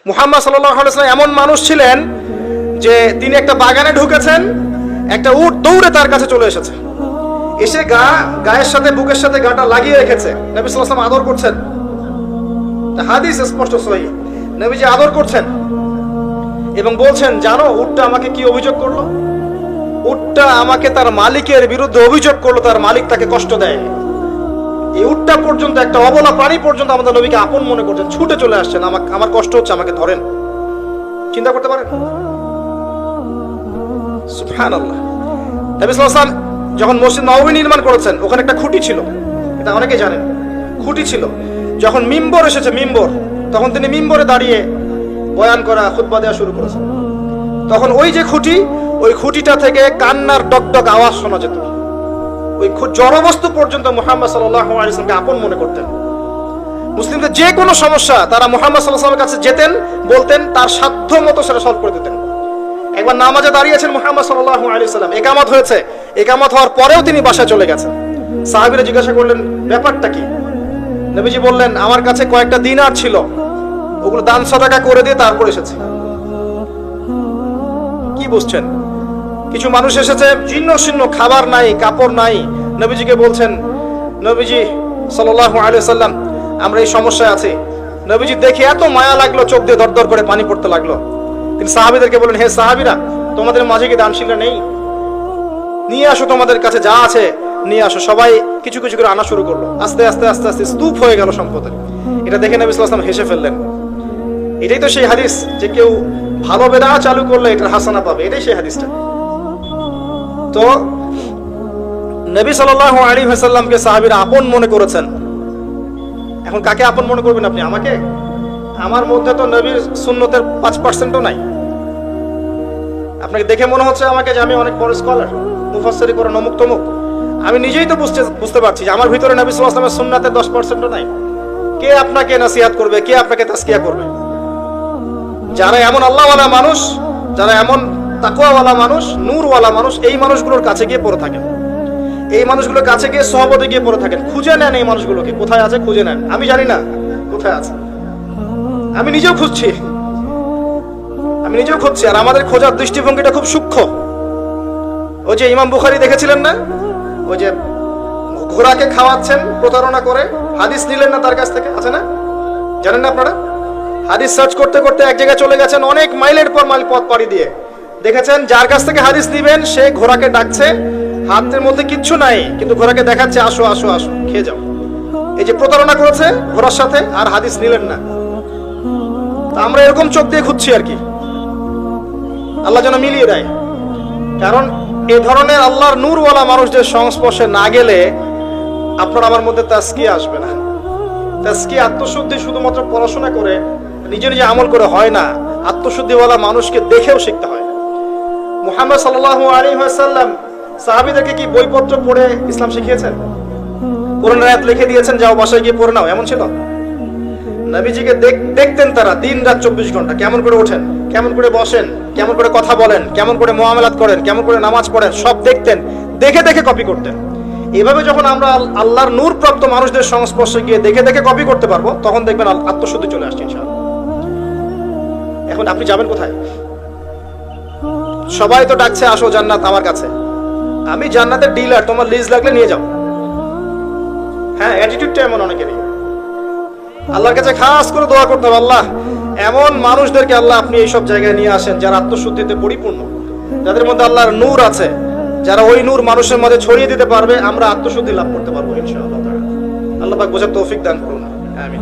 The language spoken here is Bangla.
মুহাম্মদ সাল্লাল্লাহু আলাইহি ওয়াসাল্লাম এমন মানুষ ছিলেন যে তিনি একটা বাগানে ঢুকেছেন, একটা উট দৌড়ে তার কাছে চলে এসেছে, এসে গায়ের সাথে বুকের সাথে গাটা লাগিয়ে রেখেছে। নবী সাল্লাল্লাহু আলাইহি ওয়াসাল্লাম আদর করছেন, হাদিস স্পষ্ট সহিহ, নবীজি আদর করছেন এবং বলছেন, জানো উটটা আমাকে কি অভিযোগ করলো? উটটা আমাকে তার মালিকের বিরুদ্ধে অভিযোগ করলো, তার মালিক তাকে কষ্ট দেয়। এই উটটা পর্যন্ত, একটা অবলা প্রাণী পর্যন্ত আমাদের নবীকে আপন মনে করছেন, ছুটে চলে আসছেন, আমার কষ্ট হচ্ছে, আমাকে ধরেন। চিন্তা করতে পারেন? সুবহানাল্লাহ। নবী সাল্লাল্লাহু আলাইহি ওয়াসাল্লাম যখন মসজিদ নববী নির্মাণ করেছেন, ওখানে একটা খুঁটি ছিল, এটা অনেকে জানেন, খুঁটি ছিল। যখন মিম্বর এসেছে, মিম্বর, তখন তিনি মিম্বরে দাঁড়িয়ে বয়ান করা, খুতবা দেওয়া শুরু করেছেন। তখন ওই যে খুঁটি, ওই খুঁটিটা থেকে কান্নার ডকডক আওয়াজ শোনা যেত। ওই জড়বস্তু পর্যন্ত মুহাম্মদ সাল্লাল্লাহু আলাইহি ওয়াসাল্লামকে আপন মনে করতেন। মুসলিমদের যে কোনো সমস্যা তারা মুহাম্মদ সাল্লাল্লাহু আলাইহি ওয়াসাল্লামের কাছে যেতেন, বলতেন, তার সাধ্য মতো সেটা সলভ করে দিতেন। একবার নামাজে দাঁড়িয়েছেন মুহাম্মদ সাল্লাল্লাহু আলাইহি ওয়াসাল্লাম, ইকামত হয়েছে, ইকামত হওয়ার পরেও তিনি বাসায় চলে গেছেন। সাহাবীরা জিজ্ঞাসা করলেন, ব্যাপারটা কি? নবীজি বললেন, আমার কাছে কয়েকটা দিনার ছিল, ওগুলো দান সাদাকা করে দিয়ে তারপর এসেছে। কি বুঝছেন? কিছু মানুষ এসেছে, জীর্ণ শীর্ণ, খাবার নাই, কাপড় নাই, নবীজিকে বলছেন, নবীজি সাল্লাল্লাহু আলাইহি ওয়াসাল্লাম, আমরা এই সমস্যায় আছি। নবীজি দেখে এত মায়া লাগলো, চোখ দিয়ে দরদর করে পানি পড়তে লাগলো। তিনি সাহাবীদেরকে বলেন, হে সাহাবীরা, তোমাদের মাঝে কি দানশীলরা নেই? নিয়ে আসো, তোমাদের কাছে যা আছে নিয়ে আসো। সবাই কিছু কিছু করে আনা শুরু করলো। আস্তে আস্তে আস্তে আস্তে স্তূপ হয়ে গেল সম্পদের। এটা দেখে নবী সাল্লাল্লাহু আলাইহি ওয়াসাল্লাম হেসে ফেললেন। এটাই তো সেই হাদিস যে কেউ ভালো বিদআত চালু করলে এটার হাসানা পাবে, এটাই সেই হাদিসটা। তো নবী সাল্লাল্লাহু আলাইহি ওয়াসাল্লামকে সাহাবীরা আপন মনে করেছেন। এখন কাকে আপন মনে করবেন আপনি? আমাকে? আমার মধ্যে তো নবীর সুন্নতের 5%ও নাই। আপনাকে দেখে মনে হচ্ছে আমাকে যে আমি অনেক বড় স্কলার, মুফাসসির করেন, অমুক তমুক। আমি নিজেই তো বুঝতে পারছি যে আমার ভিতরে নবী সাল্লাল্লাহু আলাইহি ওয়াসাল্লামের সুন্নাতের 10%ও নাই। কে আপনাকে নসিহত করবে? কে আপনাকে তাজকিয়া করবে? যারা এমন আল্লাহওয়ালা মানুষ, যারা এমন তাকওয়াওয়ালা মানুষ, নূরওয়ালা মানুষ, এই মানুষগুলোর কাছে গিয়ে পড়ে থাকেন, এই মানুষগুলোর কাছে গিয়ে সহবতে গিয়ে পড়ে থাকেন, খুঁজে নেন এই মানুষগুলোকে, কোথায় আছে খুঁজে নেন। আমি জানি না কোথায় আছে, আমি নিজেও খুঁজছি, আর আমাদের খোঁজার দৃষ্টিভঙ্গিটা খুব সূক্ষ্ম। ওই যে ইমাম বুখারী দেখেছিলেন না, ওই যে ঘোড়াকে খাওয়াচ্ছেন প্রতারণা করে, হাদিস নিলেন না তার কাছ থেকে, আছে না? জানেন না আপনারা? হাদিস সার্চ করতে করতে এক জায়গায় চলে গেছেন, অনেক মাইলের পর মাইল পথ পাড়ি দিয়ে, দেখেছেন যার কাছ থেকে হাদিস নিবেন সে ঘোড়াকে ডাকছে, হাতের মধ্যে কিচ্ছু নাই, কিন্তু ঘোড়াকে দেখাচ্ছে, আসো আসো আসো, খেয়ে যাও। এই যে প্রতারণা করেছে ঘোড়ার সাথে, আর হাদিস নিলেন না। আমরা এরকম চোখ দিয়ে খুঁজছি আর কি, আল্লাহ যেন মিলিয়ে দেয়। কারণ এই ধরনের আল্লাহর নূরওয়ালা মানুষদের সংস্পর্শে না গেলে আপনার আমার মধ্যে তাজকিয়া আসবে না। তাজকিয়া, আত্মশুদ্ধি শুধুমাত্র পড়াশোনা করে, নিজে নিজে আমল করে হয় না, আত্মশুদ্ধিওয়ালা মানুষকে দেখেও শিখতে হয়। মুহাম্মদ সাল্লাল্লাহু আলাইহি ওয়াসাল্লাম সাহাবীদেরকে কি বইপত্র পড়ে ইসলাম শিখিয়েছেন? কোরআনের আয়াত লিখে দিয়েছেন, যাও বাসায় গিয়ে পড়ে নাও, এমন ছিল? নবীজিকে দেখতেন তারা দিন রাত 24 ঘন্টা, কেমন করে ওঠেন, কেমন করে বসেন, কেমন করে কথা বলেন, কেমন করে মুআমালাত করেন, কেমন করে নামাজ পড়েন, সব দেখতেন, দেখে দেখে কপি করতেন। এভাবে যখন আমরা আল্লাহর নূর প্রাপ্ত মানুষদের সংস্পর্শে গিয়ে দেখে দেখে কপি করতে পারবো, তখন দেখবেন আত্মশুদ্ধি চলে আসছে ইনশাআল্লাহ। এখন আপনি যাবেন কোথায়? সবাই তো ডাকছে, আসো জান্নাত আমার কাছে, আমি জান্নাতের ডিলার, তোমার লিজ লাগলে নিয়ে যাও। হ্যাঁ, অ্যাটিটিউডটা এমন অনেকেরই। আল্লাহর কাছে খাস করে দোয়া করতে হবে, আল্লাহ এমন মানুষদেরকে আল্লাহ আপনি এইসব জায়গায় নিয়ে আসেন যারা আত্মশুদ্ধিতে পরিপূর্ণ, যাদের মধ্যে আল্লাহর নূর আছে, যারা ওই নূর মানুষের মাঝে ছড়িয়ে দিতে পারবে, আমরা আত্মশুদ্ধি লাভ করতে পারবো ইনশাআল্লাহ। আল্লাহ পাক বোঝার তৌফিক দান করুন, আমিন।